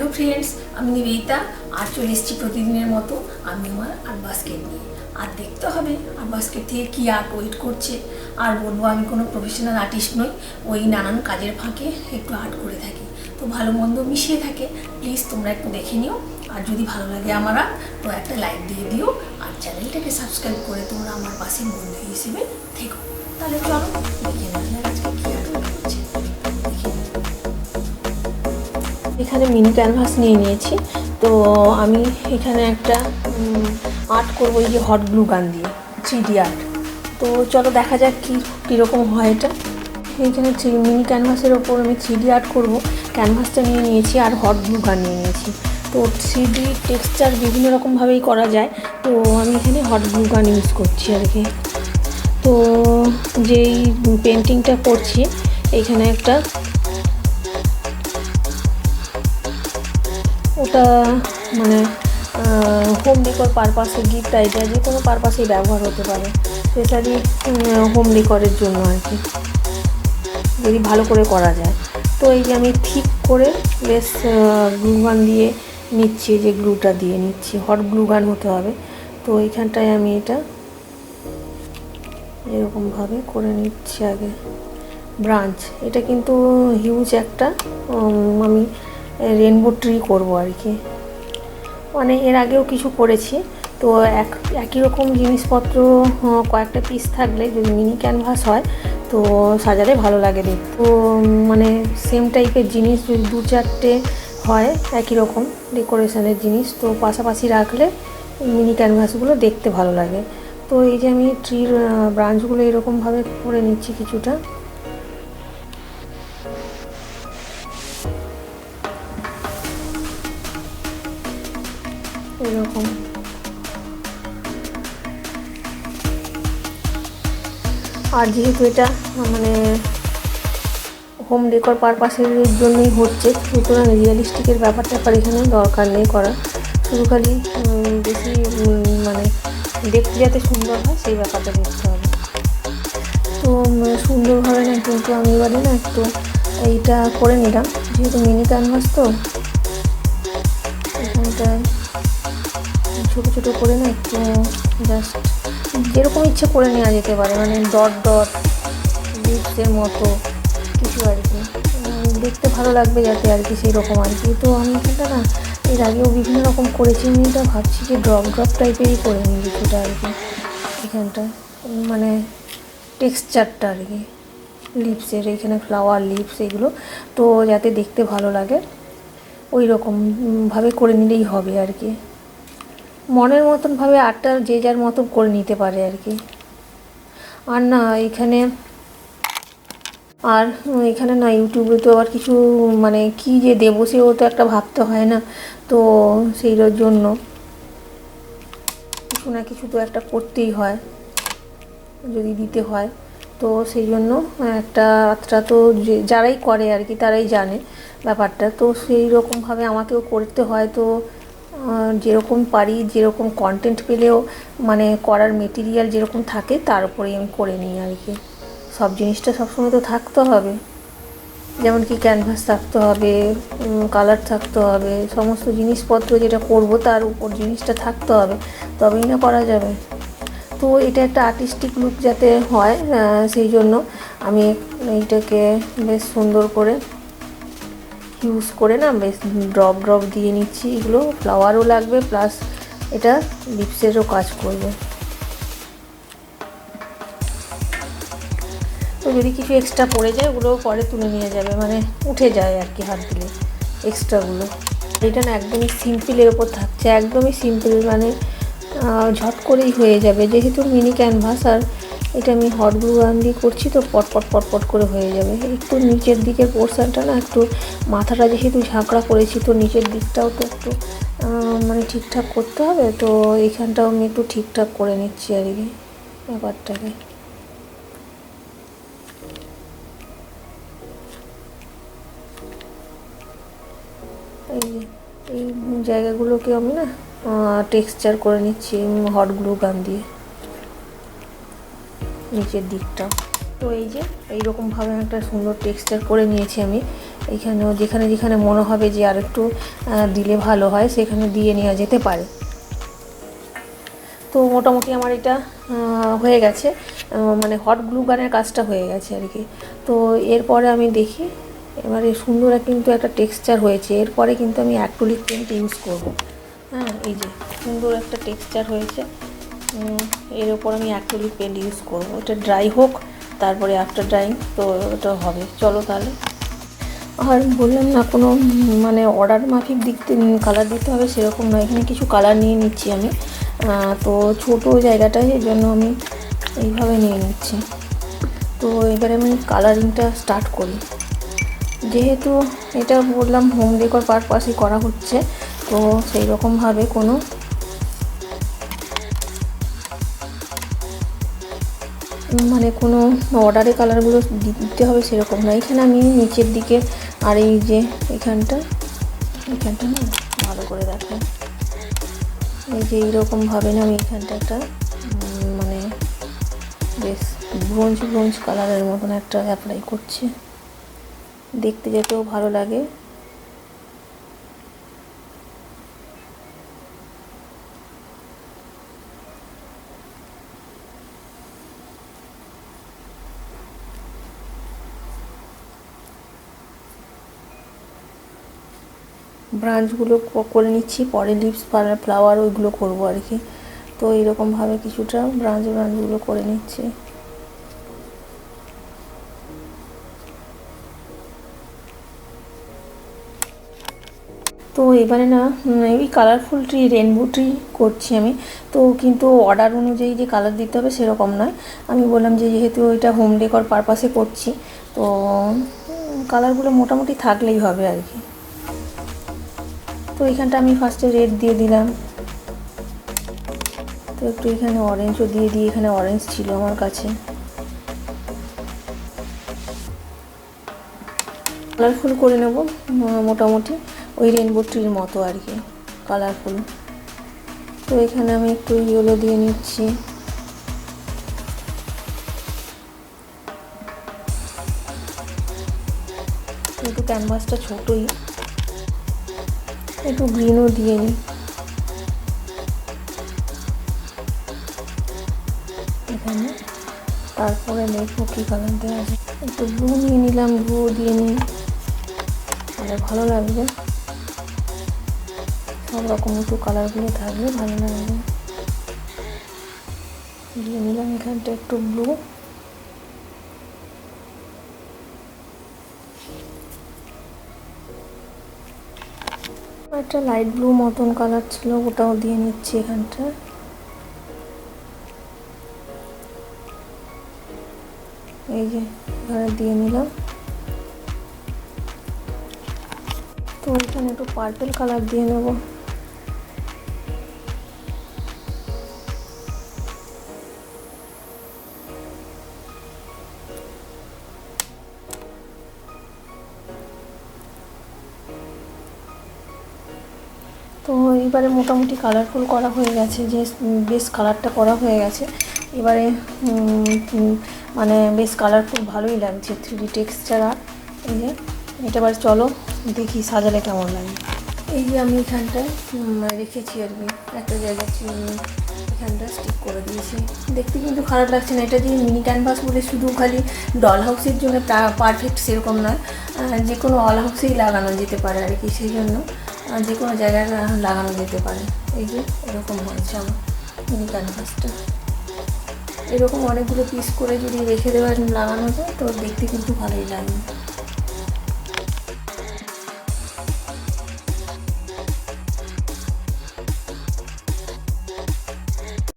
Hello friends, আমি নিবেদিতা আর চলে এসেছি প্রতিদিনের মতো আমি আমার আর্ট বাস্কেট নিয়ে। আর দেখতে হবে আর্ট বাস্কেট থেকে কী আর্ট ওয়েট করছে। আর বলবো আমি কোনো প্রফেশনাল আর্টিস্ট নই, ওই নানান কাজের ফাঁকে একটু আর্ট করে থাকি, তো ভালো মন্দ মিশিয়ে থাকে। প্লিজ তোমরা একটু দেখে নিও, আর যদি ভালো লাগে আমার আর্ট তো একটা লাইক দিয়ে দিও, আর চ্যানেলটাকে সাবস্ক্রাইব করে তোমরা আমার পাশে বন্ধু হিসেবে থেকো। তাহলে চলো দেখে নেওয়া আজকে কী আর্ট ওয়েট করছে। এখানে মিনি ক্যানভাস নিয়ে নিয়েছি, তো আমি এখানে একটা আর্ট করবো এই যে হট গ্লু গান দিয়ে 3D আর্ট। তো চলো দেখা যাক কীরকম হয় এটা। এখানে মিনি ক্যানভাসের ওপর আমি 3D আর্ট করবো। ক্যানভাসটা নিয়ে নিয়েছি আর হট গ্লু গান নিয়ে নিয়েছি। তো 3D টেক্সচার বিভিন্ন রকমভাবেই করা যায়, তো আমি এখানে হট গ্লু গান ইউজ করছি আর কি। তো যেই পেন্টিংটা করছি এখানে একটা ওটা মানে হোম ডেকর পারপাসে, গিফট আইডিয়া যে কোনো পারপাসেই ব্যবহার হতে পারে, স্পেশালি হোম ডেকরের জন্য আর কি, যদি ভালো করে করা যায়। তো এই যে আমি ঠিক করে বেশ গ্লু গান দিয়ে নিচ্ছি, যে গ্লুটা দিয়ে নিচ্ছি, হট গ্লু গান হতে হবে। তো এইখানটায় আমি এটা এরকমভাবে করে নিচ্ছি আগে। ব্রাঞ্চ এটা কিন্তু হিউজ একটা আমি রেনবো ট্রি করবো আর কি। মানে এর আগেও কিছু করেছি, তো একই রকম জিনিসপত্র কয়েকটা পিস থাকলে যদি মিনি ক্যানভাস হয় তো সাজালে ভালো লাগে দেখতে। তো মানে সেম টাইপের জিনিস যদি 2-4টে হয় একই রকম ডেকোরেশনের জিনিস, তো পাশাপাশি রাখলে মিনি ক্যানভাসগুলো দেখতে ভালো লাগে। তো এই যে আমি ট্রির ব্রাঞ্চগুলো এরকমভাবে করে নিচ্ছি কিছুটা। এরকম আর যেহেতু এটা মানে হোম ডেকর পারপাসের জন্যই হচ্ছে, সুতরাং রিয়েলিস্টিকের ব্যাপারটা এখানে দরকার নেই করা, শুধু খালি বেশি মানে দেখতে যাতে সুন্দর হয় সেই ব্যাপারটা দেখতে হবে। তো সুন্দরভাবে না কিন্তু আমি এবারে না একটু এইটা করে নিলাম, যেহেতু মিনি ক্যানভাস তো এখানটায় ছোটো ছোটো করে না একটু জাস্ট যেরকম ইচ্ছে করে নেওয়া যেতে পারে, মানে ডট ডট লিপসের মতো কিছু আর কি, দেখতে ভালো লাগবে যাতে আর কি, সেই রকম আর কি। তো আমি এখানটা না এর আগেও বিভিন্ন রকম করেছি, আমি এটা ভাবছি যে ড্রপ টাইপেরই করে নিই কিছুটা আর কি, এখানটা মানে টেক্সচারটা আর কি লিপসের, এইখানে ফ্লাওয়ার লিপস এগুলো, তো যাতে দেখতে ভালো লাগে ওই রকমভাবে করে নিলেই হবে আর কি। মনের মতনভাবে আর্টটা যে যার মতন করে নিতে পারে আর কি। আর না এখানে না ইউটিউবে তো আবার কিছু মানে কি যে দেবো সেও তো একটা ভাবতে হয় না, তো সেই জন্য কিছু না কিছু তো একটা করতেই হয় যদি দিতে হয়। তো সেই জন্য একটা আত্রা তো যারাই করে আর কি তারাই জানে ব্যাপারটা, তো সেই রকমভাবে আমাকেও করতে হয়। তো যেরকম পারি, যেরকম কন্টেন্ট পেলেও মানে করার মেটেরিয়াল যেরকম থাকে তার উপরেই আমি করে নিই আর কি। সব জিনিসটা সবসময় তো থাকতে হবে, যেমন কি ক্যানভাস থাকতে হবে, কালার থাকতে হবে, সমস্ত জিনিসপত্র যেটা করব তার উপর জিনিসটা থাকতে হবে, তবেই না করা যাবে। তো এটা একটা আর্টিস্টিক লুক যাতে হয়, সেই জন্য আমি এইটাকে বেশ সুন্দর করে ইউজ করে না বেশ ড্রপ দিয়ে নিচ্ছি। এগুলো ফ্লাওয়ারও লাগবে, প্লাস এটা লিপসেরও কাজ করবে। তো যদি কিছু এক্সট্রা পড়ে যায় ওগুলো পরে তুলে নিয়ে যাবে, মানে উঠে যায় আর কি হাত দিলে এক্সট্রাগুলো। এটা না একদমই সিম্পলের ওপর থাকছে, একদমই সিম্পল, মানে ঝট করেই হয়ে যাবে, যেহেতু মিনি ক্যানভাস আর এটা আমি হট গ্লু গান দিয়ে করছি, তো পটপট করে হয়ে যাবে। একটু নিচের দিকের পোর্শনটা না একটু মাথাটা যেহেতু ঝাঁকড়া করেছি, তো নিচের দিকটাও তো একটু মানে ঠিকঠাক করতে হবে, তো এইখানটাও আমি একটু ঠিকঠাক করে নিচ্ছি আর কি ব্যাপারটাকে। এই জায়গাগুলোকে আমি না টেক্সচার করে নিচ্ছি হট গ্লু গান দিয়ে নিচের দিকটা। তো এই যে এইরকমভাবে একটা সুন্দর টেক্সচার করে নিয়েছি আমি। এইখানেও যেখানে যেখানে মনে হবে যে আর একটু দিলে ভালো হয় সেখানে দিয়ে নেওয়া যেতে পারে। তো মোটামুটি আমার এটা হয়ে গেছে, মানে হট গ্লু গানের কাজটা হয়ে গেছে আর কি। তো এরপরে আমি দেখি, এবারে সুন্দর কিন্তু একটা টেক্সচার হয়েছে। এরপরে কিন্তু আমি অ্যাক্রিলিক পেন্ট ইউজ করব। হ্যাঁ, এই যে সুন্দর একটা টেক্সচার হয়েছে, এর ওপর আমি অ্যাক্রিলিক পেন্ট ইউজ করব। এটা ড্রাই হোক, তারপরে আফটার ড্রাইং তো এটা হবে। চলো তাহলে। আর বললাম না, কোনো মানে অর্ডার মাফিক কালার দিতে হবে সেরকম নয়। এখানে কিছু কালার নিয়ে নিচ্ছি আমি, তো ছোটো জায়গাটায় এই জন্য আমি এইভাবে নিয়ে নিচ্ছি। তো এবারে আমি কালারিংটা স্টার্ট করি। যেহেতু এটা বললাম হোম ডেকর পারপাসই করা হচ্ছে, তো সেই রকমভাবে কোনো মানে কোনো অর্ডারে কালারগুলো দিতে হবে সেরকম নয়। এখানে আমি নিচের দিকে আর এই যে এখানটা না ভালো করে দেখাই, এই যে এইরকমভাবে না আমি এখানটা একটা মানে বেশ ব্রোঞ্জ কালারের মতন একটা অ্যাপ্লাই করছি, দেখতে যেতেও ভালো লাগে। ব্রাঞ্চগুলো করে নিচ্ছি, পরে লিভস ফ্লাওয়ার ওইগুলো করবো আর কি। তো এইরকমভাবে কিছুটা ব্রাঞ্চগুলো করে নিচ্ছি। তো এবারে না এই কালারফুল ট্রি, রেনবো ট্রি করছি আমি। তো কিন্তু অর্ডার অনুযায়ী যে কালার দিতে হবে সেরকম নয়। আমি বললাম যে যেহেতু এটা হোম ডেকর পারপাসে করছি, তো কালারগুলো মোটামুটি থাকলেই হবে আর কি। তো এখানটা আমি ফার্স্টে রেড দিয়ে দিলাম, তো একটু এখানে অরেঞ্জও দিয়ে দিই, এখানে অরেঞ্জ ছিল আমার কাছে। কালারফুল করে নেব মোটামুটি ওই রেনবো ট্রির মতো আর কি, কালারফুল। তো এখানে আমি একটু ইয়েলো দিয়ে নিচ্ছি। একটু ক্যানভাসটা ছোটোই, একটু গ্রিনও দিয়ে নিই এখানে। তারপরে দেখবো কী কালার দেওয়া যায়। একটু ব্লু নিয়ে নিলাম, ব্লু দিয়ে নিই, তাহলে ভালো লাগবে। সব রকম একটু কালারগুলো থাকলে ভালো লাগবে। দিয়ে নিলাম এখানটা একটু ব্লু। একটা লাইট ব্লু মতন কালার ছিল, ওটাও দিয়ে নিচ্ছি এখানটা। এই যে এখানে দিয়ে নিলাম। তো এখানে একটু পার্পল কালার দিয়ে নেব। তো এবারে মোটামুটি কালারফুল করা হয়ে গেছে, যে বেশ কালারটা করা হয়ে গেছে। এবারে মানে বেশ কালারফুল ভালোই লাগছে, 3D টেক্সচার। আর এই যে এটা এবার চলো দেখি সাজালে কেমন লাগে। এই যে আমি এখানটায় রেখেছি আর কি, একটা জায়গায় এখানটা স্টিক করে দিয়েছি। দেখতে কিন্তু খারাপ লাগছে না। এটা যে মিনি ক্যানভাস বলে শুধু খালি ডল হাউসের জন্য পারফেক্ট সেরকম নয়, যে কোনো অল হাউসেই লাগানো যেতে পারে আর কি। সেই জন্য যে কোনো জায়গায় লাগানো যেতে পারে। এই যে এরকম হয়েছে আমার মিনি ক্যানভাসটা। এরকম অনেকগুলো পিস করে যদি রেখে দেওয়া লাগানো যায় তো দেখতে কিন্তু ভালোই লাগবে।